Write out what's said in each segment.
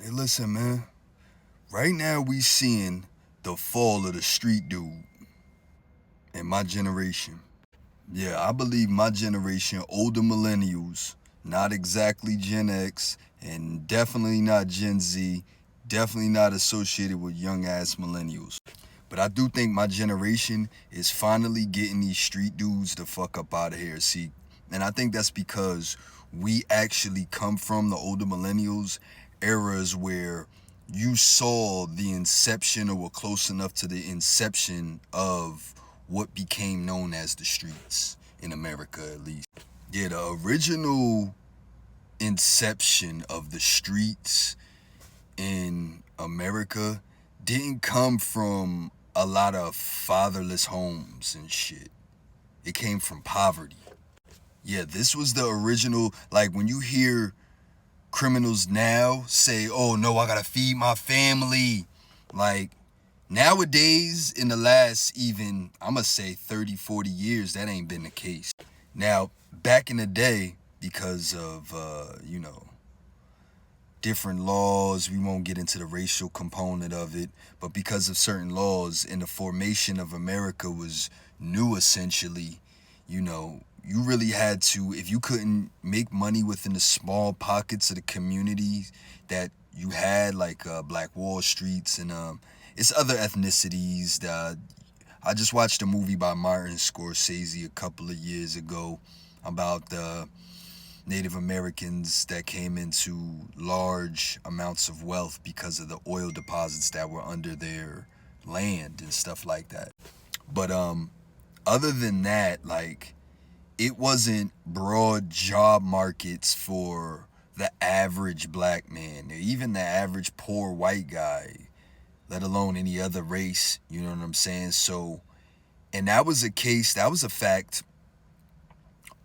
Hey, listen, man. Right now, we seeing the fall of the street dude in my generation. Yeah, I believe my generation, older millennials, not exactly Gen X, and definitely not Gen Z, definitely not associated with young ass millennials. But I do think my generation is finally getting these street dudes the fuck up out of here. See, and I think that's because we actually come from the older millennials eras where you saw the inception or were close enough to the inception of what became known as the streets in America, at least. Yeah, the original inception of the streets in America didn't come from a lot of fatherless homes and shit. It came from poverty. Yeah, this was the original. Like when you hear criminals now say, oh no, I gotta feed my family. Like nowadays, in the last even, I'm gonna say 30, 40 years, that ain't been the case. Now, back in the day, because of, different laws. We won't get into the racial component of it, but because of certain laws and the formation of America was new essentially, you really had to, if you couldn't make money within the small pockets of the community that you had, like Black Wall Streets and it's other ethnicities that I just watched a movie by Martin Scorsese a couple of years ago about the Native Americans that came into large amounts of wealth because of the oil deposits that were under their land and stuff like that. But other than that, like it wasn't broad job markets for the average black man or even the average poor white guy, let alone any other race, you know what I'm saying? So, and that was a case, that was a fact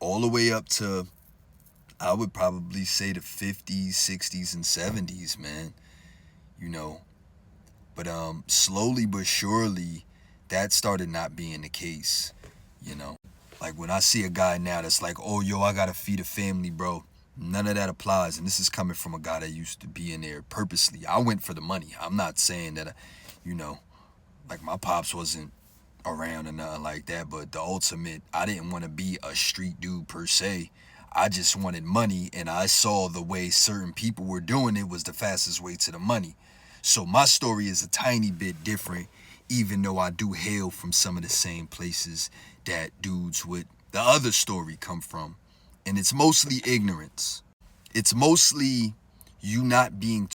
all the way up to, I would probably say, the 50s, 60s, and 70s, man. You know, but slowly but surely, that started not being the case. You know, like when I see a guy now that's like, "Oh, yo, I gotta feed a family, bro." None of that applies, and this is coming from a guy that used to be in there purposely. I went for the money. I'm not saying that, you know, like my pops wasn't around or nothing like that, but the ultimate, I didn't want to be a street dude per se. I just wanted money, and I saw the way certain people were doing it was the fastest way to the money. So my story is a tiny bit different, even though I do hail from some of the same places that dudes with the other story come from. And it's mostly ignorance. It's mostly you not being